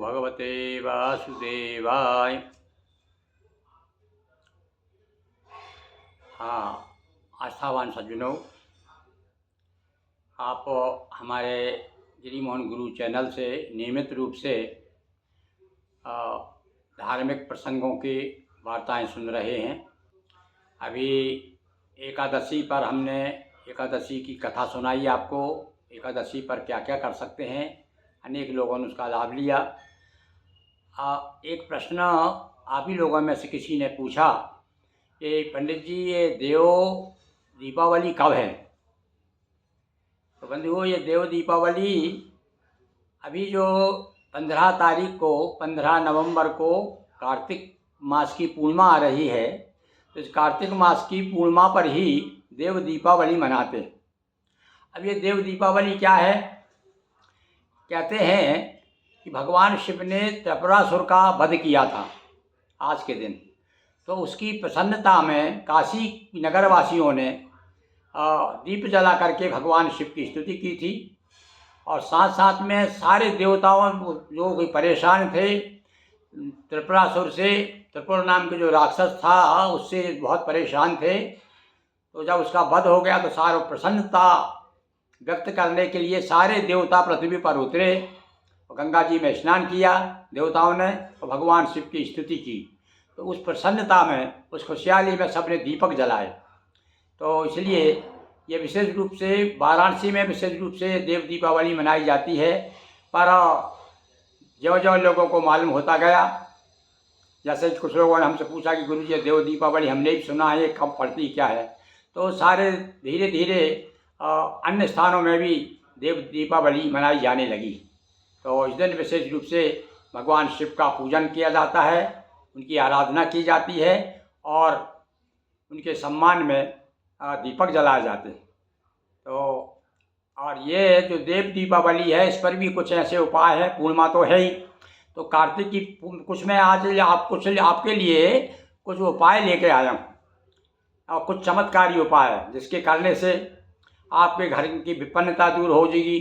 भगवते वासुदेवाय। हाँ, आस्थावान सज्जनों, आप हमारे गिरी मोहन गुरु चैनल से नियमित रूप से धार्मिक प्रसंगों की वार्ताएं सुन रहे हैं। अभी एकादशी पर हमने एकादशी की कथा सुनाई आपको। एकादशी पर क्या क्या कर सकते हैं, अनेक लोगों ने उसका लाभ लिया। एक प्रश्न आप ही लोगों में से किसी ने पूछा कि पंडित जी, ये देव दीपावली कब है? तो बंधुओं, ये देव दीपावली अभी जो 15 तारीख को, 15 नवंबर को कार्तिक मास की पूर्णिमा आ रही है, तो इस कार्तिक मास की पूर्णिमा पर ही देव दीपावली मनाते हैं। अब ये देव दीपावली क्या है? कहते हैं कि भगवान शिव ने त्रिपुरासुर का वध किया था आज के दिन, तो उसकी प्रसन्नता में काशी नगर वासियों ने दीप जला करके भगवान शिव की स्तुति की थी। और साथ साथ में सारे देवताओं जो भी परेशान थे त्रिपुरासुर से, त्रिपुर नाम के जो राक्षस था उससे बहुत परेशान थे, तो जब उसका वध हो गया तो सारे प्रसन्नता व्यक्त करने के लिए सारे देवता पृथ्वी पर उतरे और गंगा जी में स्नान किया देवताओं ने और भगवान शिव की स्तुति की। तो उस प्रसन्नता में, उस खुशहाली में सबने दीपक जलाए। तो इसलिए ये विशेष रूप से वाराणसी में विशेष रूप से देव दीपावली मनाई जाती है। पर जो जो लोगों को मालूम होता गया, जैसे कुछ लोगों ने हमसे पूछा कि गुरु जी देव दीपावली हमने भी सुना है, कब पड़ती क्या है, तो सारे धीरे धीरे अन्य स्थानों में भी देव दीपावली मनाई जाने लगी। तो इस दिन विशेष रूप से भगवान शिव का पूजन किया जाता है, उनकी आराधना की जाती है और उनके सम्मान में दीपक जलाए जाते हैं। तो और ये जो देव दीपावली है, इस पर भी कुछ ऐसे उपाय हैं। पूर्णिमा तो है ही, तो कार्तिक की कुछ मैं आज आपके लिए कुछ उपाय लेके आया हूँ और कुछ चमत्कारी उपाय जिसके करने से आपके घर की विपन्नता दूर हो जाएगी।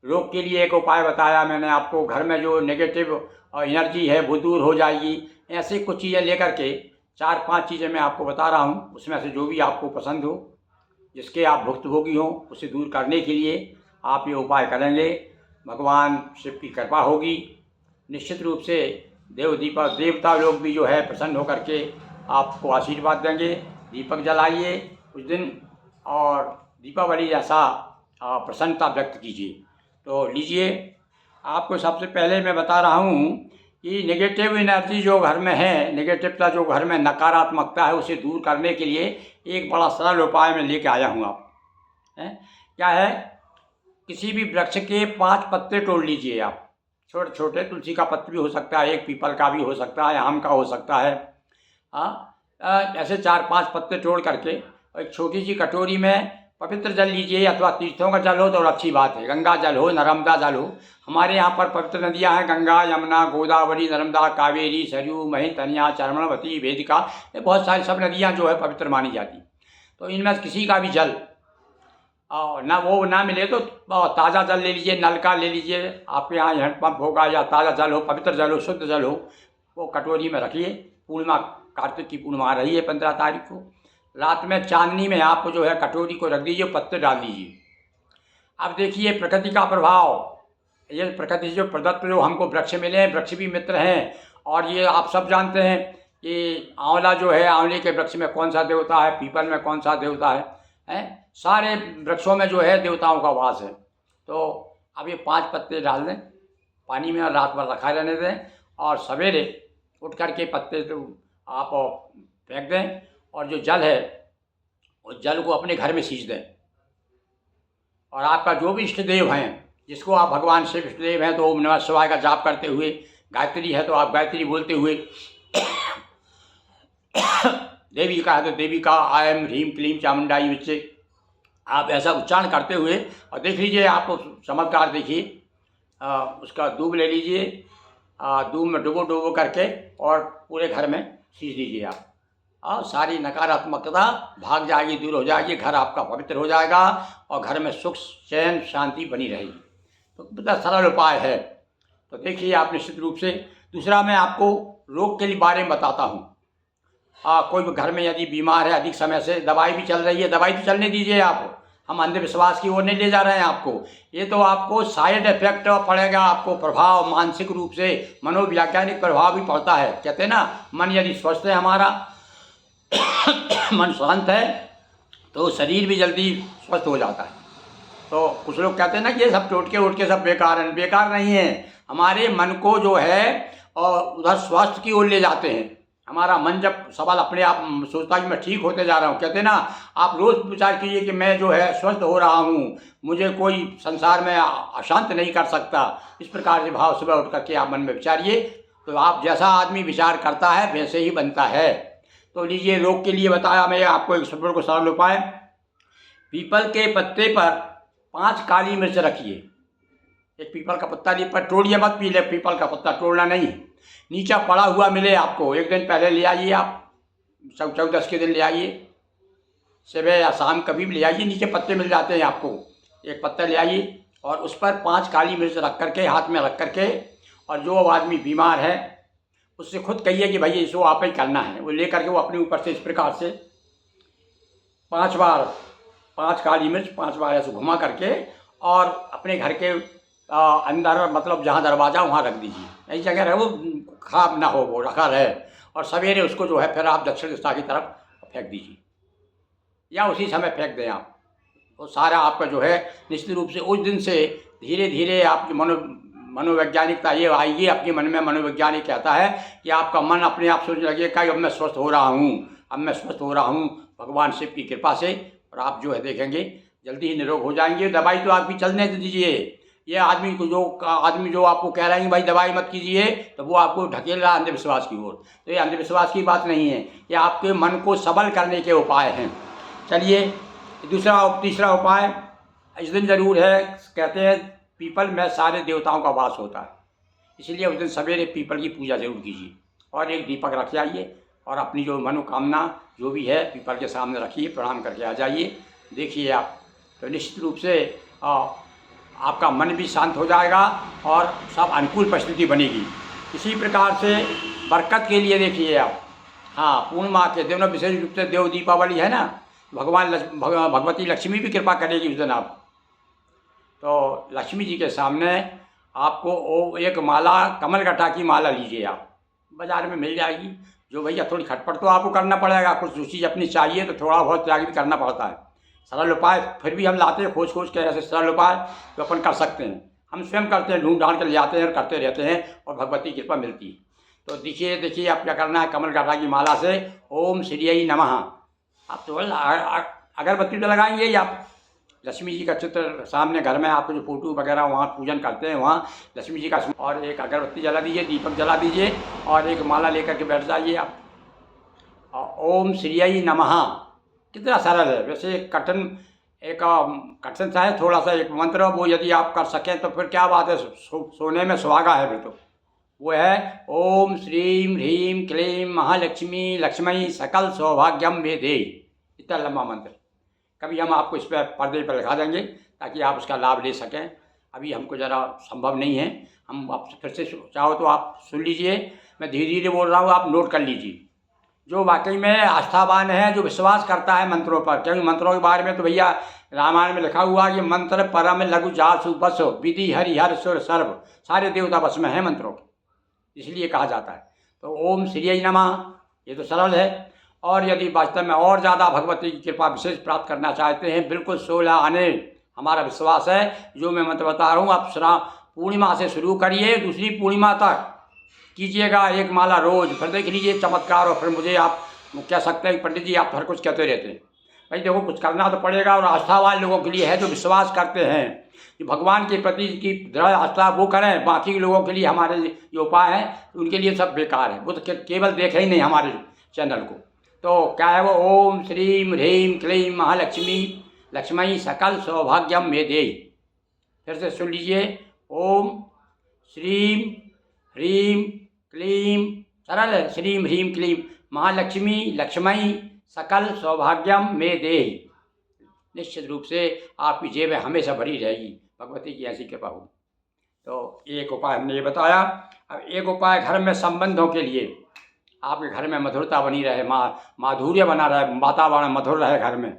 रोग के लिए एक उपाय बताया मैंने आपको, घर में जो नेगेटिव एनर्जी है वो दूर हो जाएगी। ऐसे कुछ चीज़ें लेकर के 4-5 चीज़ें मैं आपको बता रहा हूँ, उसमें से जो भी आपको पसंद हो, जिसके आप भुक्तभोगी हों, उसे दूर करने के लिए आप ये उपाय करेंगे, भगवान शिव की कृपा होगी। निश्चित रूप से देवता लोग भी जो है प्रसन्न होकर के आपको आशीर्वाद देंगे। दीपक जलाइए उस दिन और दीपावली जैसा प्रसन्नता व्यक्त कीजिए। तो लीजिए, आपको सबसे पहले मैं बता रहा हूँ कि नेगेटिव एनर्जी जो घर में है, नेगेटिवता जो घर में नकारात्मकता है, उसे दूर करने के लिए एक बड़ा सरल उपाय मैं लेके आया हूँ। आप क्या है, किसी भी वृक्ष के 5 पत्ते तोड़ लीजिए आप, छोटे छोटे। तुलसी का पत्ता भी हो सकता है, एक पीपल का भी हो सकता है, आम का हो सकता है। ऐसे 4-5 पत्ते तोड़ करके एक छोटी सी कटोरी में पवित्र जल लीजिए, अथवा तीर्थों का जल हो तो अच्छी बात है, गंगा जल हो, नर्मदा जल हो। हमारे यहाँ पर पवित्र नदियाँ हैं, गंगा, यमुना, गोदावरी, नर्मदा, कावेरी, सरयू, मही, तनिया, चर्मणवती, वेदिका, ये बहुत सारी सब नदियाँ जो है पवित्र मानी जाती। तो इनमें किसी का भी जल और ना मिले तो ताज़ा जल ले लीजिए, नल का ले लीजिए, आपके यहाँ हैंडपम्प होगा या ताज़ा जल हो, पवित्र जल हो, शुद्ध जल हो, वो कटोरी में रखिए। पूर्णिमा, कार्तिक की पूर्णिमा आ रही है 15 तारीख को, रात में चांदनी में आप जो है कटोरी को रख दीजिए, पत्ते डाल दीजिए। अब देखिए प्रकृति का प्रभाव, ये प्रकृति जो प्रदत्त जो हमको वृक्ष मिले हैं, वृक्ष भी मित्र हैं। और ये आप सब जानते हैं कि आंवला जो है, आंवले के वृक्ष में कौन सा देवता है, पीपल में कौन सा देवता है, सारे वृक्षों में जो है देवताओं का वास है। तो अब ये 5 पत्ते डाल दें पानी में और रात भर रखा रहने दें, और सवेरे उठ करके पत्ते तो आप फेंक दें, और जो जल है उस जल को अपने घर में सींच दें। और आपका जो भी इष्ट देव हैं, जिसको आप भगवान शिव इष्ट देव हैं, तो ओम नमः शिवाय का जाप करते हुए, गायत्री है तो आप गायत्री बोलते हुए, देवी का है तो देवी का आयम ह्रीम क्लीम चामुंडाई विच्चे, आप ऐसा उच्चारण करते हुए, और देख लीजिए, आपको चमत्कार देखिए। उसका दूब ले लीजिए, दूब में डुबो करके और पूरे घर में सींच दीजिए आप, और सारी नकारात्मकता भाग जाएगी, दूर हो जाएगी, घर आपका पवित्र हो जाएगा और घर में सुख चैन शांति बनी रहेगी। तो बड़ा सरल उपाय है। तो देखिए आप निश्चित रूप से। दूसरा मैं आपको रोग के बारे में बताता हूँ। कोई भी घर में यदि बीमार है अधिक समय से, दवाई भी चल रही है, दवाई तो चलने दीजिए आप, हम अंधविश्वास की ओर नहीं ले जा रहे हैं आपको। ये तो आपको साइड इफेक्ट पड़ेगा, आपको प्रभाव मानसिक रूप से मनोवैज्ञानिक प्रभाव भी पड़ता है। कहते हैं ना, मन यदि स्वस्थ है हमारा मन शांत है तो शरीर भी जल्दी स्वस्थ हो जाता है। तो कुछ लोग कहते हैं ना कि ये सब टोटके वोटके सब बेकार हैं, बेकार नहीं है। हमारे मन को जो है और उधर स्वास्थ्य की ओर ले जाते हैं। हमारा मन जब सवाल अपने आप सोचता है कि मैं ठीक होते जा रहा हूँ, कहते हैं ना, आप रोज़ विचार कीजिए कि मैं जो है स्वस्थ हो रहा हूँ, मुझे कोई संसार में अशांत नहीं कर सकता। इस प्रकार से भाव सुबह उठ करके आप मन में विचारिए, तो आप जैसा आदमी विचार करता है वैसे ही बनता है। तो लीजिए, रोग के लिए बताया मैं आपको एक सरल उपाय। पीपल के पत्ते पर 5 काली मिर्च रखिए। एक पीपल का पत्ता लिए, पर तोड़िए मत, पीले पीपल का पत्ता तोड़ना नहीं। नीचा पड़ा हुआ मिले आपको, एक दिन पहले ले आइए आप, 14 के दिन ले आइए, सुबह या शाम कभी भी ले आइए, नीचे पत्ते मिल जाते हैं आपको। एक पत्ता ले आइए और उस पर 5 काली मिर्च रख करके, हाथ में रख करके, और जो आदमी बीमार है उससे खुद कहिए कि भाई इसको आप ही करना है। वो ले करके वो अपने ऊपर से इस प्रकार से 5 बार 5 काली मिर्च 5 बार ऐसे घुमा करके और अपने घर के अंदर, मतलब जहाँ दरवाज़ा वहाँ रख दीजिए। ऐसी जगह रहे वो खराब ना हो, वो रखा रहे। और सवेरे उसको जो है फिर आप दक्षिण दिशा की तरफ फेंक दीजिए, या उसी समय फेंक दें आप। तो सारा आपका जो है निश्चित रूप से उस दिन से धीरे धीरे आपकी मनोवैज्ञानिकता ये आएगी। आपके मन में मनोवैज्ञानिक कहता है कि आपका मन अपने आप सोचने लगेगा कि अब मैं स्वस्थ हो रहा हूँ, अब मैं स्वस्थ हो रहा हूँ भगवान शिव की कृपा से। और आप जो है देखेंगे जल्दी ही निरोग हो जाएंगे। दवाई तो आपकी चलने दीजिए। ये आदमी जो आपको कह रहे हैं भाई दवाई मत कीजिए, तो वो आपको ढकेल रहा है अंधविश्वास की ओर। तो ये अंधविश्वास की बात नहीं है, ये आपके मन को सबल करने के उपाय हैं। चलिए, तीसरा उपाय इस दिन ज़रूर है। कहते हैं पीपल में सारे देवताओं का वास होता है, इसलिए उस दिन सवेरे पीपल की पूजा जरूर कीजिए और एक दीपक रख आइए और अपनी जो मनोकामना जो भी है पीपल के सामने रखिए, प्रणाम करके आ जाइए। देखिए आप, तो निश्चित रूप से आपका मन भी शांत हो जाएगा और सब अनुकूल परिस्थिति बनेगी। इसी प्रकार से बरकत के लिए देखिए आप, हाँ, पूर्णिमा के दिन विशेष रूप से देव दीपावली है ना, भगवती लक्ष्मी भी कृपा करेगी उस दिन आप। तो लक्ष्मी जी के सामने आपको एक माला, कमलगट्टा की माला लीजिए आप, बाज़ार में मिल जाएगी। जो भैया थोड़ी खटपट तो आपको करना पड़ेगा, कुछ जो चीज़ अपनी चाहिए तो थोड़ा बहुत त्याग भी करना पड़ता है। सरल उपाय फिर भी हम लाते हैं खोज के, ऐसे सरल उपाय जो अपन कर सकते हैं, हम स्वयं करते हैं, ढूंढ ढांढ कर ले आते हैं और करते रहते हैं और भगवती कृपा मिलती है। तो देखिए आप क्या करना है, कमलगट्टा की माला से ओम श्रीयै नमः आप तो अगरबत्ती तो लगाएंगे ही आप। लक्ष्मी जी का चित्र सामने घर में आपको जो फोटो वगैरह वहाँ पूजन करते हैं वहाँ लक्ष्मी जी का, और एक अगरबत्ती जला दीजिए, दीपक जला दीजिए और एक माला लेकर के बैठ जाइए आप। ओम श्रीयै नमः कितना सरल है। वैसे कठिन सा है थोड़ा सा एक मंत्र, वो यदि आप कर सकें तो फिर क्या बात है, सोने में सुहागा है फिर तो। वो है ओम श्रीम ह्रीम क्लीं महालक्ष्मी लक्ष्मी सकल सौभाग्यम मे देहि। इतना लंबा मंत्र कभी हम आपको इस पर पर्दे पर लिखा देंगे ताकि आप उसका लाभ ले सकें। अभी हमको ज़रा संभव नहीं है, हम आप फिर से चाहो तो आप सुन लीजिए, मैं धीरे धीरे बोल रहा हूँ, आप नोट कर लीजिए। जो वाकई में आस्थावान है, जो विश्वास करता है मंत्रों पर, क्योंकि मंत्रों के बारे में तो भैया रामायण में लिखा हुआ कि मंत्र परम लघु जासु बस विधि हरिहर सुर सर्व, सारे देवता बस में हैं मंत्रों के, इसलिए कहा जाता है। तो ओम श्रीयै नमः ये तो सरल है। और यदि वास्तव में और ज़्यादा भगवती की कृपा विशेष प्राप्त करना चाहते हैं, बिल्कुल 16 आने हमारा विश्वास है। जो मैं मंत्र बता रहा हूँ आप पूर्णिमा से शुरू करिए, दूसरी पूर्णिमा तक कीजिएगा एक माला रोज, फिर देख लीजिए चमत्कार। और फिर मुझे आप कह सकते हैं पंडित जी आप हर कुछ कहते रहते हैं, भाई देखो कुछ करना तो पड़ेगा। और आस्थावान लोगों के लिए है, जो विश्वास करते हैं कि भगवान के प्रति की दृढ़ आस्था वो करें। बाकी लोगों के लिए हमारे जो उपाय हैं उनके लिए सब बेकार है, वो तो केवल देखे ही नहीं हमारे चैनल को। तो क्या है वो, ओम श्रीम ह्रीम क्लीं महालक्ष्मी लक्ष्मी सकल सौभाग्यम मे देहि। फिर से सुन लीजिए, ओम श्रीम ह्रीम क्लीं, सरल है, श्रीम ह्रीम क्लीं महालक्ष्मी लक्ष्मी सकल सौभाग्यम मे देहि। निश्चित रूप से आपकी जेब हमेशा भरी रहेगी, भगवती की ऐसी कृपा होगी। तो एक उपाय हमने ये बताया। अब एक उपाय घर में संबंधों के लिए, आपके घर में मधुरता बनी रहे, माधुर्य बना रहे, वातावरण मधुर रहे घर में।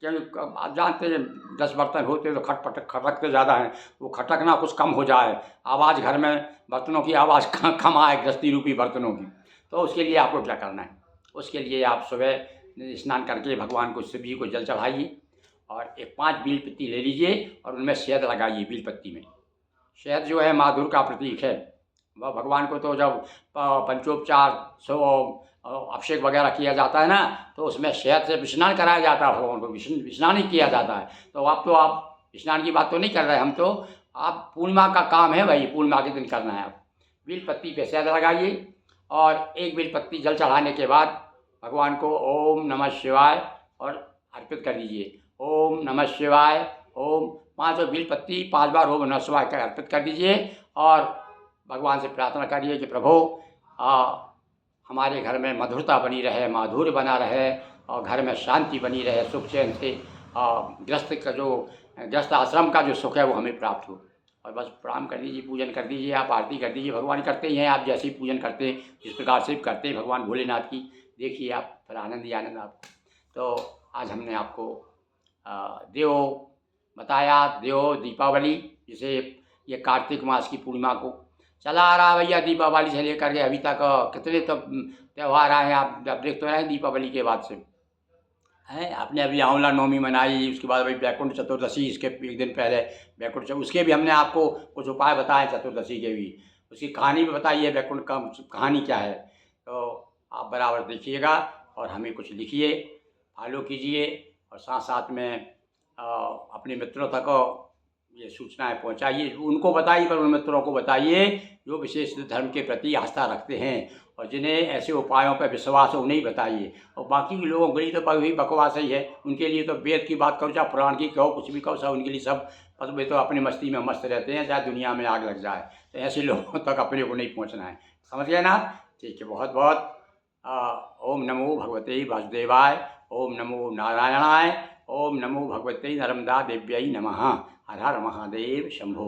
क्योंकि आप जानते हैं 10 बर्तन होते तो खटकते ज़्यादा हैं, वो खटकना कुछ कम हो जाए, आवाज़ घर में बर्तनों की आवाज़ कम आए, गृहस्थी रूपी बर्तनों की। तो उसके लिए आपको क्या करना है, उसके लिए आप सुबह स्नान करके भगवान को, शिव जी को जल चढ़ाइए और एक 5 बील पत्ती ले लीजिए और उनमें शहद लगाइए। बील पत्ती में शहद जो है माधुर का प्रतीक है। वह भगवान को तो जब पंचोपचार अभिषेक वगैरह किया जाता है ना, तो उसमें शहद से स्नान कराया जाता है, भगवान को स्नान ही किया जाता है। तो आप स्नान की बात तो नहीं कर रहे, हम तो आप पूर्णिमा का काम है भाई, पूर्णिमा के दिन करना है। आप बील पत्ती पे शहद लगाइए और एक बील पत्ती जल चढ़ाने के बाद भगवान को ओम नमः शिवाय और अर्पित कर दीजिए। ओम नमः शिवाय, ओम 5 बील पत्ती 5 बार ओम नमः शिवाय कर अर्पित कर दीजिए और भगवान से प्रार्थना करिए कि प्रभु हमारे घर में मधुरता बनी रहे, माधुर्य बना रहे और घर में शांति बनी रहे, सुख चैन से गृहस्थ आश्रम का जो सुख है वो हमें प्राप्त हो। और बस प्रणाम कर दीजिए, पूजन कर दीजिए, आप आरती कर दीजिए। भगवान करते ही हैं, आप जैसे ही पूजन करते हैं जिस प्रकार से करते हैं भगवान भोलेनाथ की, देखिए आप फिर आनंद ही आनंद आपको। तो आज हमने आपको देव बताया, देव दीपावली, जिसे ये कार्तिक मास की पूर्णिमा को चला आ रहा है भैया, दीपावली से लेकर के अभी तक कितने तो त्यौहार आए हैं, आप जब देख तो रहे हैं दीपावली के बाद से हैं। आपने अभी आंवला नवमी मनाई, उसके बाद अभी बैकुंठ चतुर्दशी, इसके एक दिन पहले बैकुंठ, उसके भी हमने आपको कुछ उपाय बताए, चतुर्दशी के भी, उसकी कहानी भी बताई है, बैकुंठ का कहानी क्या है। तो आप बराबर देखिएगा और हमें कुछ लिखिए, फॉलो कीजिए और साथ साथ में अपने मित्रों तक ये सूचनाएं पहुंचाइए, उनको बताइए, पर उन मित्रों को बताइए जो विशेष धर्म के प्रति आस्था रखते हैं और जिन्हें ऐसे उपायों पर विश्वास है उन्हें ही बताइए। और बाकी के लोगों के लिए तो वही बकवास ही है, उनके लिए तो वेद की बात करो, चाहे पुराण की कहो, कुछ भी कहो, सब उनके लिए सब, बस वे तो अपनी मस्ती में मस्त रहते हैं, चाहे दुनिया में आग लग जाए। तो ऐसे लोगों तक अपने को नहीं पहुँचना है, समझ गए ना। ठीक है, बहुत बहुत ओम नमो भगवते वासुदेवाय, ओम नमो नारायणाय, ओम नमो भगवते नर्मदा देव्यै नमः। हर हर महादेव शंभो।